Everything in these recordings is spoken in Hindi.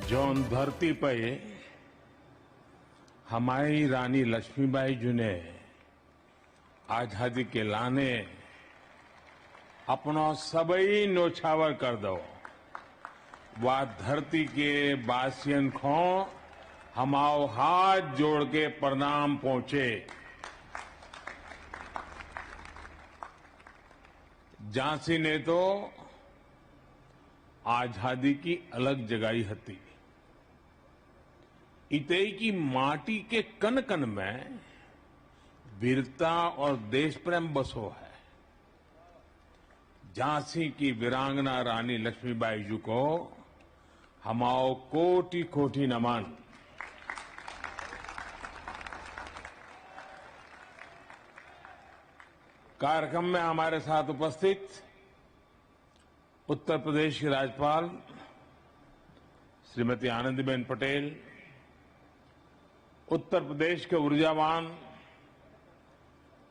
जौन धरती पे हमारी रानी लक्ष्मीबाई जी ने आजादी के लाने अपनो सबई न्योछावर कर दो। वा धरती के बासियन को हमाओ हाथ जोड़ के प्रणाम पहुंचे। झांसी ने तो आजादी की अलग जगाई हती। इतई की माटी के कन कन में वीरता और देश प्रेम बसो है। झांसी की वीरांगना रानी लक्ष्मीबाई जी को हमाओ कोटि कोटि नमन। कार्यक्रम में हमारे साथ उपस्थित उत्तर प्रदेश की राज्यपाल श्रीमती आनंदीबेन पटेल, उत्तर प्रदेश के ऊर्जावान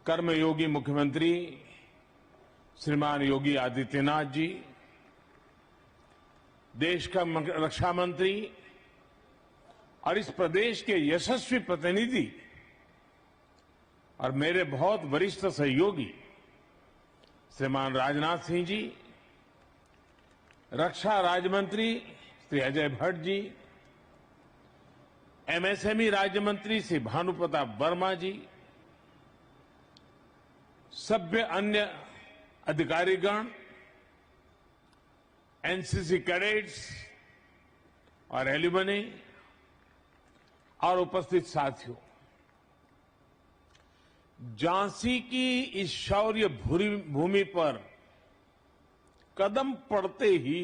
कर्मयोगी मुख्यमंत्री श्रीमान योगी आदित्यनाथ जी, देश का रक्षा मंत्री और इस प्रदेश के यशस्वी प्रतिनिधि और मेरे बहुत वरिष्ठ सहयोगी श्रीमान राजनाथ सिंह जी, रक्षा राज्य मंत्री श्री अजय भट्ट जी, एमएसएमई राज्य मंत्री श्री भानुप्रताप वर्मा जी, सभ्य अन्य अधिकारीगण, एनसीसी कैडेट्स और एल्यूमनी और उपस्थित साथियों, झांसी की इस शौर्य भूमि पर कदम पड़ते ही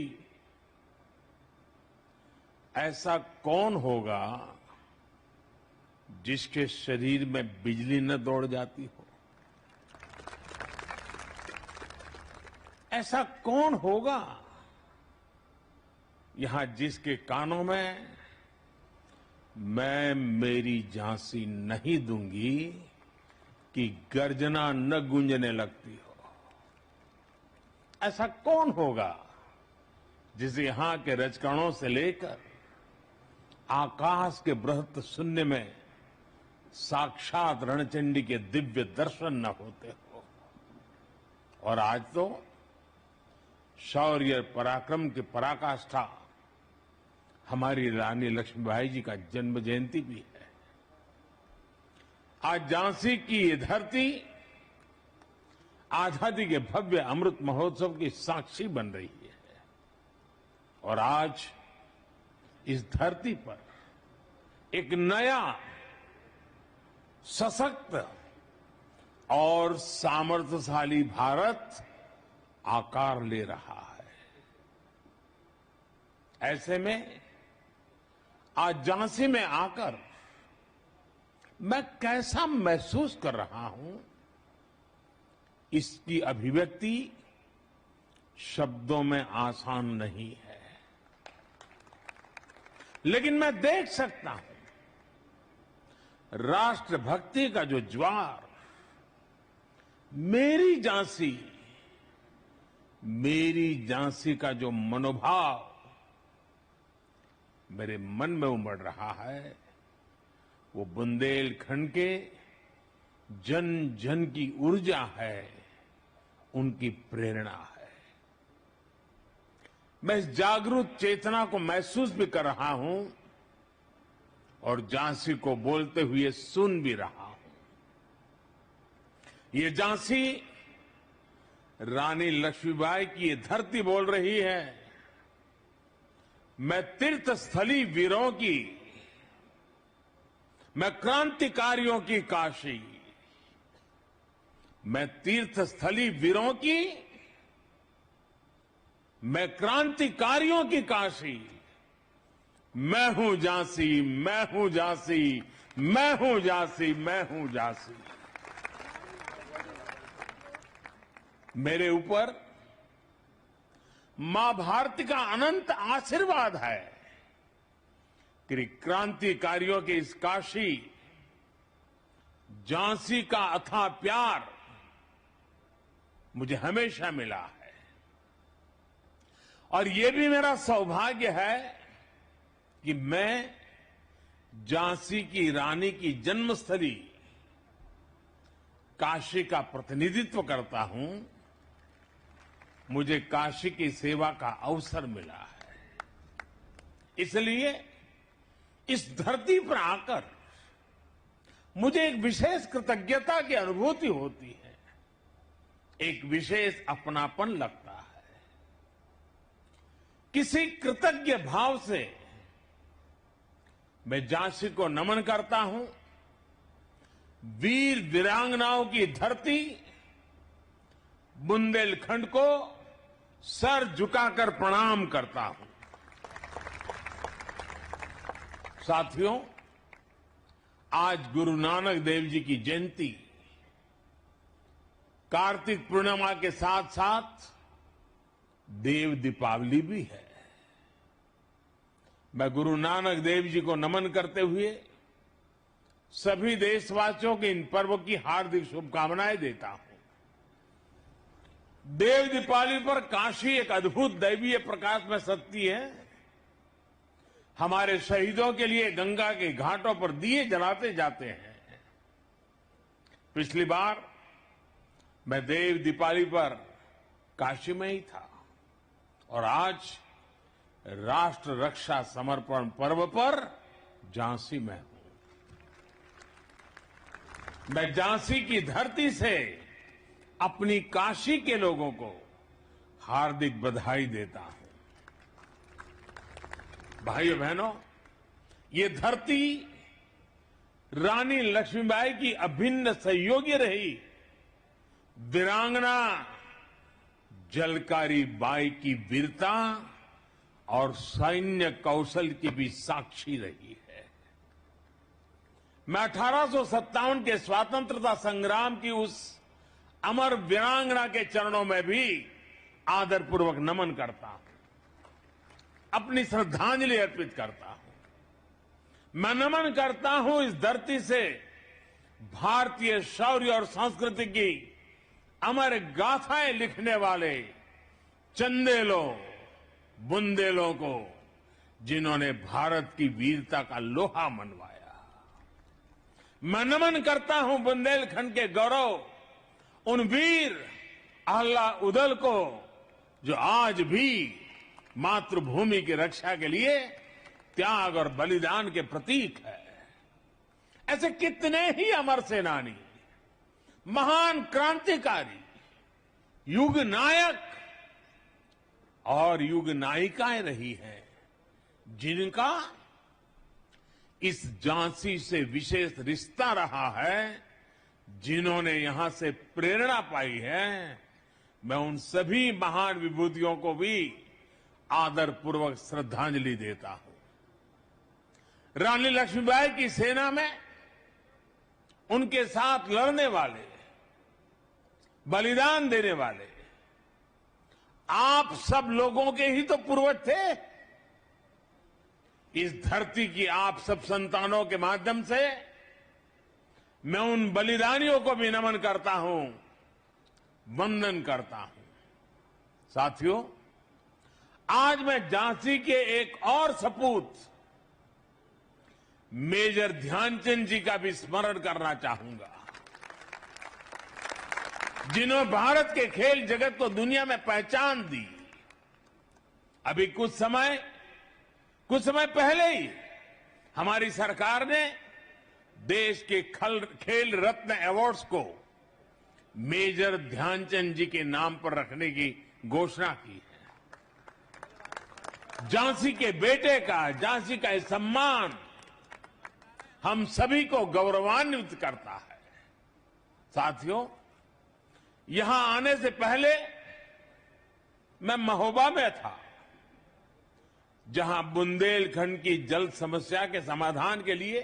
ऐसा कौन होगा जिसके शरीर में बिजली न दौड़ जाती हो? ऐसा कौन होगा यहां जिसके कानों में मैं मेरी झांसी नहीं दूंगी कि गर्जना न गूंजने लगती हो? ऐसा कौन होगा जिसे यहां के रजकणों से लेकर आकाश के बृहत शून्य में साक्षात रणचंडी के दिव्य दर्शन न होते हो? और आज तो शौर्य पराक्रम की पराकाष्ठा हमारी रानी लक्ष्मीबाई जी का जन्म जयंती भी है। आज झांसी की ये धरती आजादी के भव्य अमृत महोत्सव की साक्षी बन रही है। और आज इस धरती पर एक नया सशक्त और सामर्थ्यशाली भारत आकार ले रहा है। ऐसे में आज झांसी में आकर मैं कैसा महसूस कर रहा हूं, इसकी अभिव्यक्ति शब्दों में आसान नहीं है। लेकिन मैं देख सकता हूं राष्ट्रभक्ति का जो ज्वार मेरी झांसी का जो मनोभाव मेरे मन में उमड़ रहा है, वो बुंदेलखंड के जन जन की ऊर्जा है, उनकी प्रेरणा है। मैं इस जागरूक चेतना को महसूस भी कर रहा हूं और झांसी को बोलते हुए सुन भी रहा हूं। ये झांसी रानी लक्ष्मीबाई की ये धरती बोल रही है, मैं तीर्थस्थली वीरों की, मैं क्रांतिकारियों की काशी, मैं तीर्थस्थली वीरों की, मैं क्रांतिकारियों की काशी, मैं हूं झांसी, मैं हूं झांसी, मैं हूं झांसी, मैं हूं झांसी। मेरे ऊपर मां भारती का अनंत आशीर्वाद है कि क्रांतिकारियों की इस काशी झांसी का अथाह प्यार मुझे हमेशा मिला है। और ये भी मेरा सौभाग्य है कि मैं झांसी की रानी की जन्मस्थली काशी का प्रतिनिधित्व करता हूं, मुझे काशी की सेवा का अवसर मिला है। इसलिए इस धरती पर आकर मुझे एक विशेष कृतज्ञता की अनुभूति होती है, एक विशेष अपनापन लगता है। किसी कृतज्ञ भाव से मैं झांसी को नमन करता हूं, वीर वीरांगनाओं की धरती बुंदेलखंड को सर झुकाकर प्रणाम करता हूं। साथियों, आज गुरु नानक देव जी की जयंती कार्तिक पूर्णिमा के साथ साथ देव दीपावली भी है। मैं गुरु नानक देव जी को नमन करते हुए सभी देशवासियों के इन पर्व की हार्दिक शुभकामनाएं देता हूं। देव दीपावली पर काशी एक अद्भुत दैवीय प्रकाश में सजती है। हमारे शहीदों के लिए गंगा के घाटों पर दिए जलाते जाते हैं। पिछली बार मैं देव दीपावली पर काशी में ही था और आज राष्ट्र रक्षा समर्पण पर्व पर झांसी में हूं। मैं झांसी की धरती से अपनी काशी के लोगों को हार्दिक बधाई देता हूं। भाइयों बहनों, ये धरती रानी लक्ष्मीबाई की अभिन्न सहयोगी रही वीरांगना झलकारी बाई की वीरता और सैन्य कौशल की भी साक्षी रही है। मैं 1857 के स्वतंत्रता संग्राम की उस अमर वीरांगना के चरणों में भी आदरपूर्वक नमन करता हूं, अपनी श्रद्धांजलि अर्पित करता हूं। मैं नमन करता हूं इस धरती से भारतीय शौर्य और संस्कृति की अमर गाथाएं लिखने वाले चंदेलों बुंदेलों को, जिन्होंने भारत की वीरता का लोहा मनवाया। मैं नमन करता हूं बुंदेलखंड के गौरव उन वीर आल्हा उदल को, जो आज भी मातृभूमि की रक्षा के लिए त्याग और बलिदान के प्रतीक है। ऐसे कितने ही अमर सेनानी, महान क्रांतिकारी, युग नायक और युग नायिकाएं रही हैं, जिनका इस झांसी से विशेष रिश्ता रहा है, जिन्होंने यहां से प्रेरणा पाई है। मैं उन सभी महान विभूतियों को भी आदरपूर्वक श्रद्धांजलि देता हूं। रानी लक्ष्मीबाई की सेना में उनके साथ लड़ने वाले, बलिदान देने वाले आप सब लोगों के ही तो पूर्वज थे। इस धरती की आप सब संतानों के माध्यम से मैं उन बलिदानियों को भी नमन करता हूं, वंदन करता हूं। साथियों, आज मैं झांसी के एक और सपूत मेजर ध्यानचंद जी का भी स्मरण करना चाहूंगा, जिन्होंने भारत के खेल जगत को दुनिया में पहचान दी। अभी कुछ समय पहले ही हमारी सरकार ने देश के खेल रत्न अवार्ड्स को मेजर ध्यानचंद जी के नाम पर रखने की घोषणा की है। झांसी के बेटे का, झांसी का यह सम्मान हम सभी को गौरवान्वित करता है। साथियों, यहां आने से पहले मैं महोबा में था, जहां बुंदेलखंड की जल समस्या के समाधान के लिए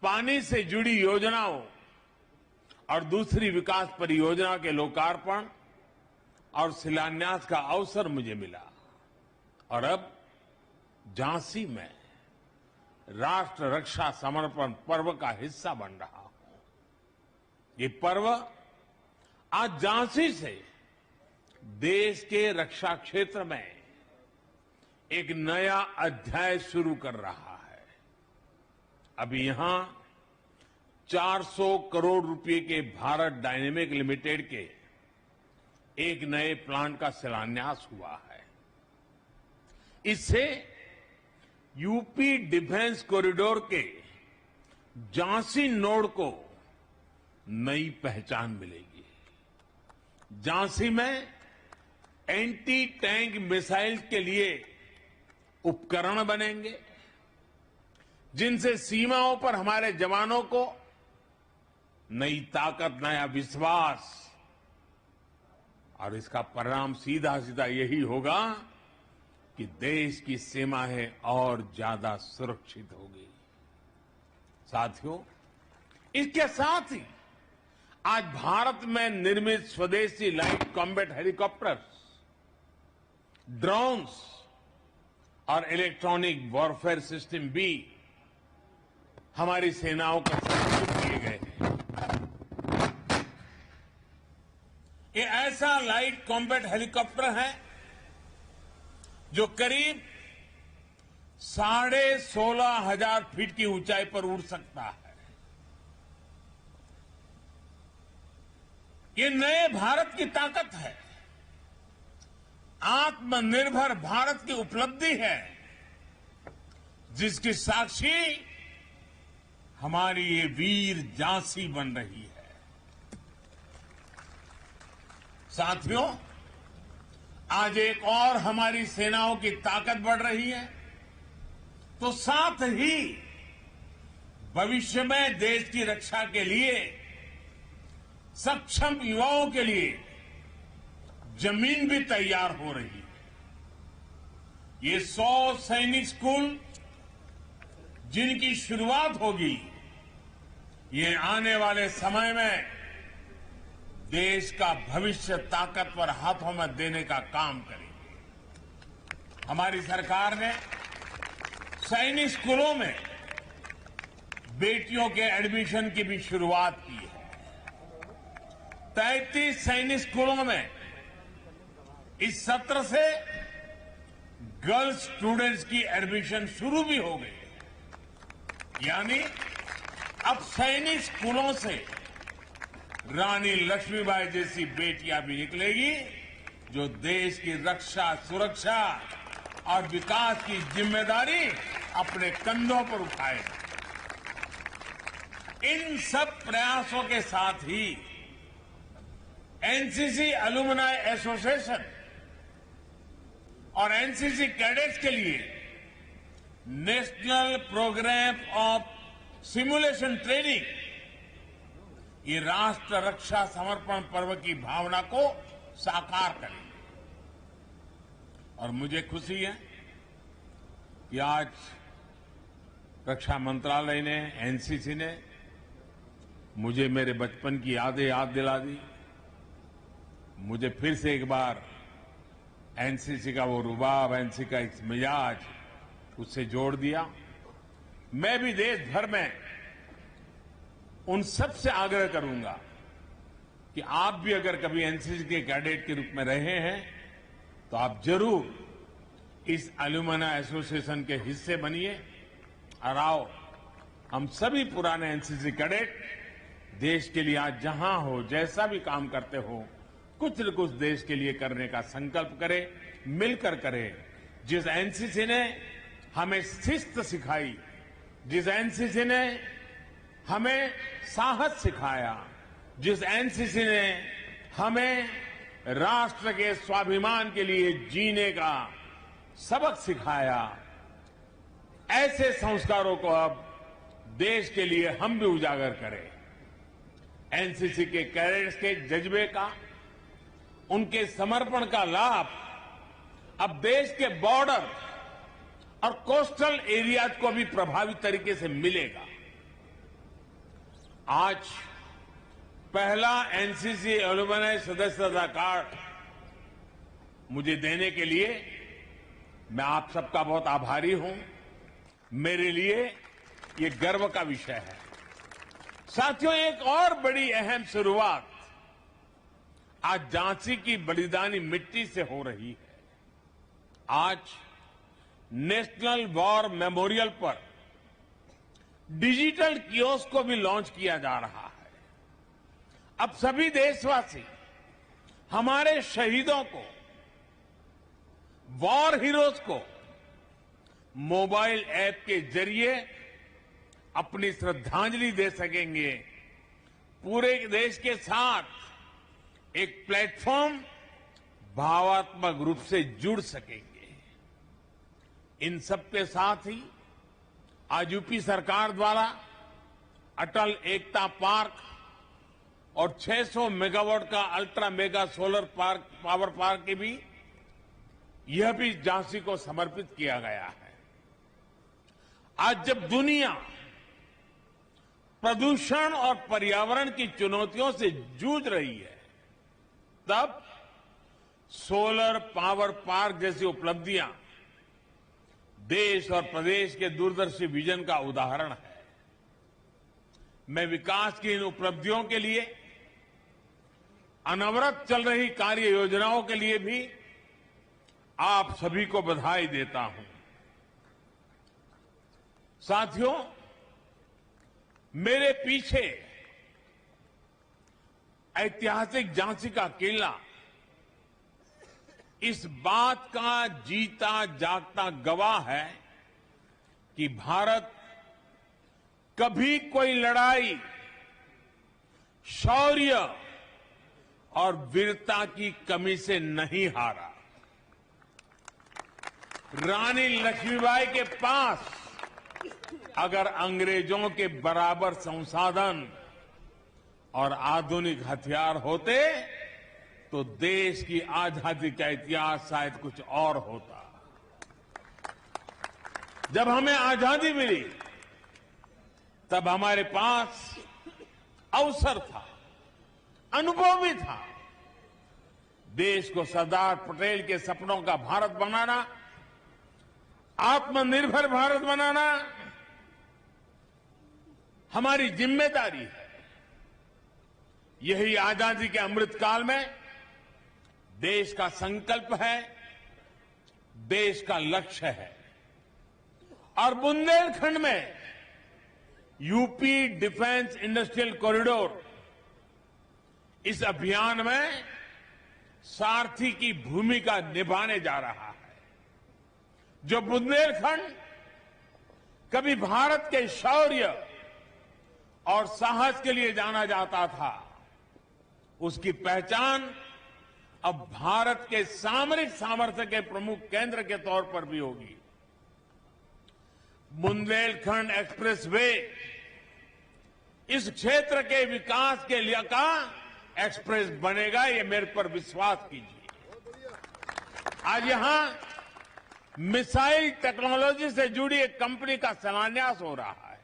पानी से जुड़ी योजनाओं और दूसरी विकास परियोजना के लोकार्पण और शिलान्यास का अवसर मुझे मिला। और अब झांसी में राष्ट्र रक्षा समर्पण पर्व का हिस्सा बन रहा हूं। ये पर्व आज झांसी से देश के रक्षा क्षेत्र में एक नया अध्याय शुरू कर रहा है। अभी यहां 400 करोड़ रुपए के भारत डायनेमिक लिमिटेड के एक नए प्लांट का शिलान्यास हुआ है। इससे यूपी डिफेंस कॉरिडोर के झांसी नोड को नई पहचान मिलेगी। झांसी में एंटी टैंक मिसाइल के लिए उपकरण बनेंगे, जिनसे सीमाओं पर हमारे जवानों को नई ताकत, नया विश्वास, और इसका परिणाम सीधा सीधा यही होगा कि देश की सीमाएं और ज्यादा सुरक्षित होगी। साथियों, इसके साथ ही आज भारत में निर्मित स्वदेशी लाइट कॉम्बैट हेलीकॉप्टर्स, ड्रोन्स और इलेक्ट्रॉनिक वॉरफेयर सिस्टम भी हमारी सेनाओं को समर्पित किए गए हैं। ये ऐसा लाइट कॉम्बैट हेलीकॉप्टर है जो करीब 16,500 फीट की ऊंचाई पर उड़ सकता है। ये नए भारत की ताकत है, आत्मनिर्भर भारत की उपलब्धि है, जिसकी साक्षी हमारी ये वीर झांसी बन रही है। साथियों, आज एक और हमारी सेनाओं की ताकत बढ़ रही है, तो साथ ही भविष्य में देश की रक्षा के लिए सक्षम युवाओं के लिए जमीन भी तैयार हो रही है। ये 100 सैनिक स्कूल जिनकी शुरुआत होगी, ये आने वाले समय में देश का भविष्य ताकतवर हाथों में देने का काम करेंगे। हमारी सरकार ने सैनिक स्कूलों में बेटियों के एडमिशन की भी शुरुआत की है। 33 सैनिक स्कूलों में इस सत्र से गर्ल्स स्टूडेंट्स की एडमिशन शुरू भी हो गई। यानी अब सैनिक स्कूलों से रानी लक्ष्मीबाई जैसी बेटियां भी निकलेगी, जो देश की रक्षा, सुरक्षा और विकास की जिम्मेदारी अपने कंधों पर उठाएगी। इन सब प्रयासों के साथ ही एनसीसी एलुमनाई एसोसिएशन और एनसीसी कैडेट्स के लिए national program of simulation training ये राष्ट्र रक्षा समर्पण पर्व की भावना को साकार करेंगे। और मुझे खुशी है कि आज रक्षा मंत्रालय ने, एनसीसी ने मुझे मेरे बचपन की यादें याद दिला दी। मुझे फिर से एक बार एनसीसी का वो रुबाब, एनसीसी का एक मिजाज उससे जोड़ दिया। मैं भी देश भर में उन सब से आग्रह करूंगा कि आप भी अगर कभी एनसीसी के कैडेट के रूप में रहे हैं तो आप जरूर इस एलुमनाई एसोसिएशन के हिस्से बनिए और आओ हम सभी पुराने एनसीसी कैडेट देश के लिए आज जहां हो, जैसा भी काम करते हो, कुछ न कुछ देश के लिए करने का संकल्प करें, मिलकर करें। जिस एनसीसी ने हमें शिस्त सिखाई, जिस एनसीसी ने हमें साहस सिखाया, जिस एनसीसी ने हमें राष्ट्र के स्वाभिमान के लिए जीने का सबक सिखाया, ऐसे संस्कारों को अब देश के लिए हम भी उजागर करें। एनसीसी के कैडेट्स के जज्बे का, उनके समर्पण का लाभ अब देश के बॉर्डर और कोस्टल एरियाज को भी प्रभावी तरीके से मिलेगा। आज पहला एनसीसी एलुमनाई सदस्यता कार्ड मुझे देने के लिए मैं आप सबका बहुत आभारी हूं। मेरे लिए ये गर्व का विषय है। साथियों, एक और बड़ी अहम शुरुआत आज झांसी की बलिदानी मिट्टी से हो रही है। आज नेशनल वॉर मेमोरियल पर डिजिटल कियोस्क को भी लॉन्च किया जा रहा है। अब सभी देशवासी हमारे शहीदों को, वॉर हीरोज को मोबाइल ऐप के जरिए अपनी श्रद्धांजलि दे सकेंगे। पूरे देश के साथ एक प्लेटफॉर्म भावात्मक रूप से जुड़ सकेंगे। इन सबके साथ ही आज यूपी सरकार द्वारा अटल एकता पार्क और 600 मेगावाट का ultra mega solar power park की भी यह भी झांसी को समर्पित किया गया है। आज जब दुनिया प्रदूषण और पर्यावरण की चुनौतियों से जूझ रही है, तब सोलर पावर पार्क जैसी उपलब्धियां देश और प्रदेश के दूरदर्शी विजन का उदाहरण है। मैं विकास की इन उपलब्धियों के लिए, अनवरत चल रही कार्य योजनाओं के लिए भी आप सभी को बधाई देता हूं। साथियों, मेरे पीछे ऐतिहासिक झांसी का किला इस बात का जीता जागता गवाह है कि भारत कभी कोई लड़ाई शौर्य और वीरता की कमी से नहीं हारा। रानी लक्ष्मीबाई के पास अगर अंग्रेजों के बराबर संसाधन और आधुनिक हथियार होते तो देश की आजादी का इतिहास शायद कुछ और होता। जब हमें आजादी मिली तब हमारे पास अवसर था, अनुभव भी था। देश को सरदार पटेल के सपनों का भारत बनाना, आत्मनिर्भर भारत बनाना हमारी जिम्मेदारी है। यही आजादी के अमृतकाल में देश का संकल्प है, देश का लक्ष्य है। और बुंदेलखंड में यूपी डिफेंस इंडस्ट्रियल कॉरिडोर इस अभियान में सारथी की भूमिका निभाने जा रहा है। जो बुंदेलखंड कभी भारत के शौर्य और साहस के लिए जाना जाता था, उसकी पहचान अब भारत के सामरिक सामर्थ्य के प्रमुख केंद्र के तौर पर भी होगी। बुंदेलखंड एक्सप्रेसवे इस क्षेत्र के विकास के लिए का एक्सप्रेस बनेगा, ये मेरे पर विश्वास कीजिए। आज यहां मिसाइल टेक्नोलॉजी से जुड़ी एक कंपनी का शिलान्यास हो रहा है।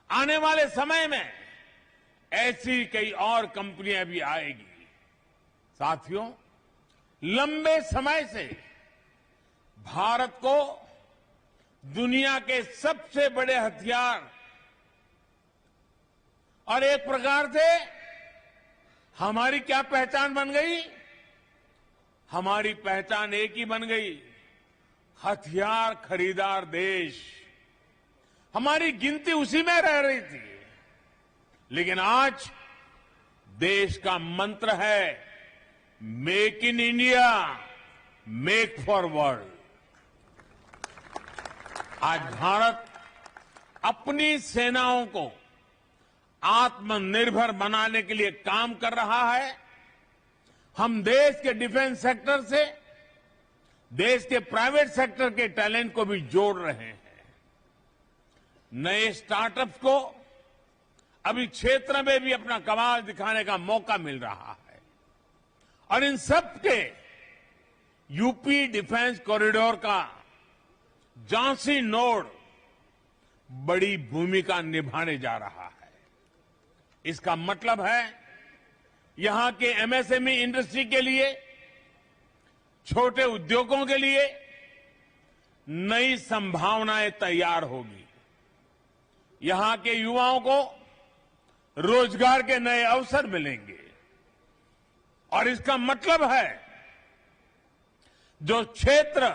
आने वाले समय में ऐसी कई और कंपनियां भी आएगी। साथियों, लंबे समय से भारत को दुनिया के सबसे बड़े हथियार और एक प्रकार से हमारी क्या पहचान बन गई? हमारी पहचान एक ही बन गई, हथियार खरीदार देश। हमारी गिनती उसी में रह रही थी। लेकिन आज देश का मंत्र है make in India, make for world. आज भारत अपनी सेनाओं को आत्मनिर्भर बनाने के लिए काम कर रहा है। हम देश के डिफेंस सेक्टर से देश के प्राइवेट सेक्टर के टैलेंट को भी जोड़ रहे हैं। नए स्टार्टअप्स को अभी क्षेत्र में भी अपना कमाल दिखाने का मौका मिल रहा है। और इन सब के यूपी डिफेंस कॉरिडोर का झांसी नोड बड़ी भूमिका निभाने जा रहा है। इसका मतलब है यहां के एमएसएमई इंडस्ट्री के लिए, छोटे उद्योगों के लिए नई संभावनाएं तैयार होगी। यहां के युवाओं को रोजगार के नए अवसर मिलेंगे। और इसका मतलब है जो क्षेत्र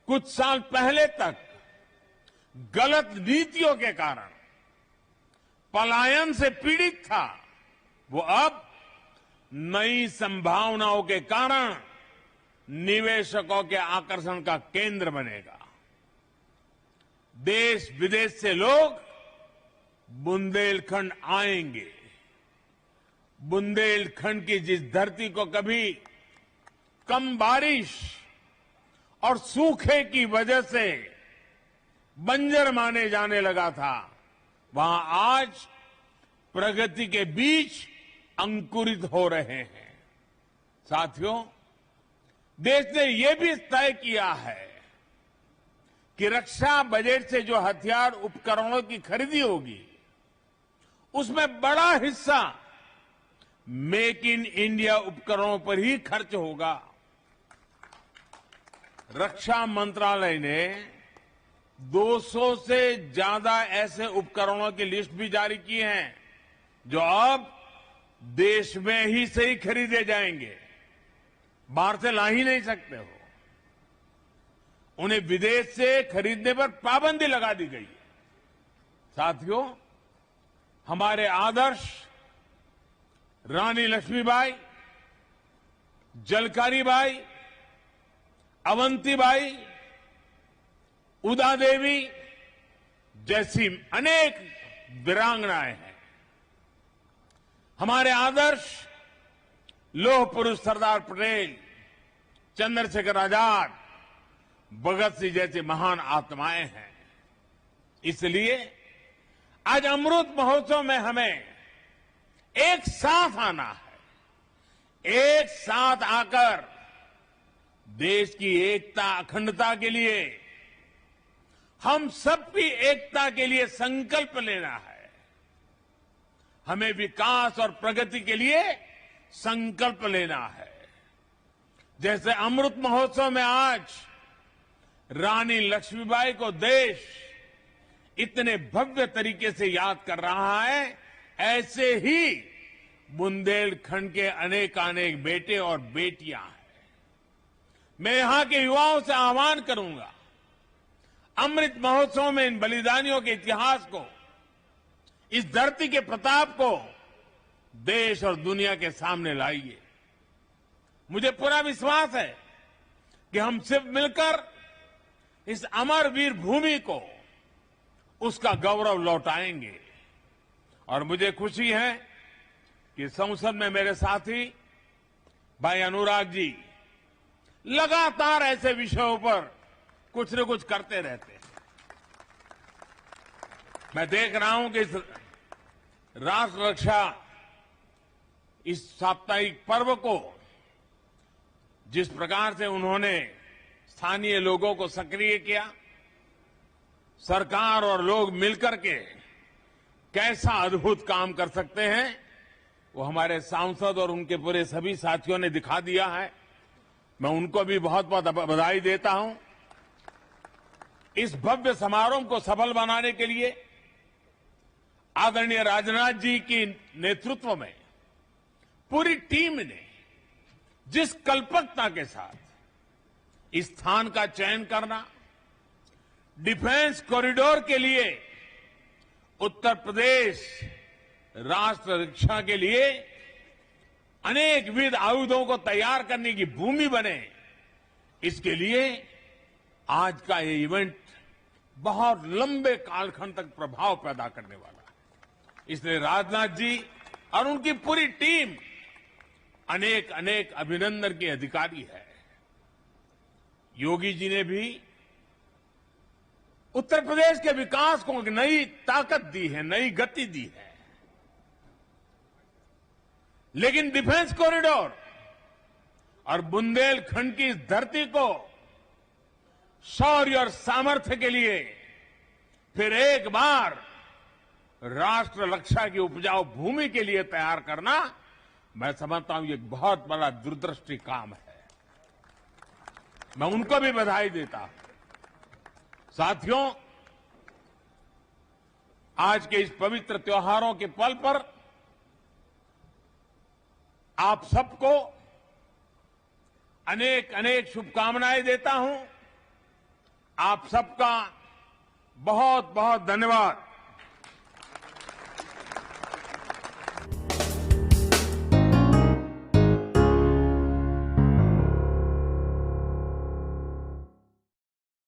कुछ साल पहले तक गलत नीतियों के कारण पलायन से पीड़ित था, वो अब नई संभावनाओं के कारण निवेशकों के आकर्षण का केंद्र बनेगा। देश विदेश से लोग बुंदेलखंड आएंगे। बुंदेलखंड की जिस धरती को कभी कम बारिश और सूखे की वजह से बंजर माने जाने लगा था, वहां आज प्रगति के बीज अंकुरित हो रहे हैं। साथियों, देश ने यह भी तय किया है कि रक्षा बजट से जो हथियार उपकरणों की खरीदी होगी, उसमें बड़ा हिस्सा मेक इन इंडिया उपकरणों पर ही खर्च होगा। रक्षा मंत्रालय ने 200 से ज्यादा ऐसे उपकरणों की लिस्ट भी जारी की है जो अब देश में ही से ही खरीदे जाएंगे, बाहर से ला ही नहीं सकते हो। उन्हें विदेश से खरीदने पर पाबंदी लगा दी गई है। साथियों, हमारे आदर्श रानी लक्ष्मीबाई, जलकारी बाई, अवंतीबाई, उदा देवी जैसी अनेक वीरांगनाएं हैं। हमारे आदर्श लौह पुरुष सरदार पटेल, चंद्रशेखर आजाद, भगत सिंह जैसी महान आत्माएं हैं। इसलिए आज अमृत महोत्सव में हमें एक साथ आना है। एक साथ आकर देश की एकता, अखंडता के लिए, हम सबकी एकता के लिए संकल्प लेना है। हमें विकास और प्रगति के लिए संकल्प लेना है। जैसे अमृत महोत्सव में आज रानी लक्ष्मीबाई को देश इतने भव्य तरीके से याद कर रहा है, ऐसे ही बुंदेलखंड के अनेकानेक बेटे और बेटियां हैं। मैं यहां के युवाओं से आह्वान करूंगा, अमृत महोत्सव में इन बलिदानियों के इतिहास को, इस धरती के प्रताप को देश और दुनिया के सामने लाइए। मुझे पूरा विश्वास है कि हम सिर्फ मिलकर इस अमर वीर भूमि को, उसका गौरव लौटाएंगे। और मुझे खुशी है कि संसद में मेरे साथी भाई अनुराग जी लगातार ऐसे विषयों पर कुछ न कुछ करते रहते हैं। मैं देख रहा हूं कि इस राष्ट्र रक्षा, इस साप्ताहिक पर्व को जिस प्रकार से उन्होंने स्थानीय लोगों को सक्रिय किया, सरकार और लोग मिलकर के कैसा अद्भुत काम कर सकते हैं, वो हमारे सांसद और उनके पूरे सभी साथियों ने दिखा दिया है। मैं उनको भी बहुत बहुत बधाई देता हूं। इस भव्य समारोह को सफल बनाने के लिए आदरणीय राजनाथ जी की नेतृत्व में पूरी टीम ने जिस कल्पकता के साथ इस स्थान का चयन करना, डिफेंस कॉरिडोर के लिए उत्तर प्रदेश राष्ट्र रक्षा के लिए अनेकविध आयुधों को तैयार करने की भूमि बने, इसके लिए आज का ये इवेंट बहुत लंबे कालखंड तक प्रभाव पैदा करने वाला है। इसलिए राजनाथ जी और उनकी पूरी टीम अनेक अनेक अभिनंदन के अधिकारी है। योगी जी ने भी उत्तर प्रदेश के विकास को एक नई ताकत दी है, नई गति दी है। लेकिन डिफेंस कॉरिडोर और बुंदेलखंड की इस धरती को शौर्य और सामर्थ्य के लिए फिर एक बार राष्ट्र रक्षा की उपजाऊ भूमि के लिए तैयार करना, मैं समझता हूं ये बहुत बड़ा दूरदृष्टि काम है। मैं उनको भी बधाई देता हूं। साथियों, आज के इस पवित्र त्योहारों के पल पर आप सबको अनेक अनेक शुभकामनाएं देता हूं। आप सबका बहुत बहुत धन्यवाद।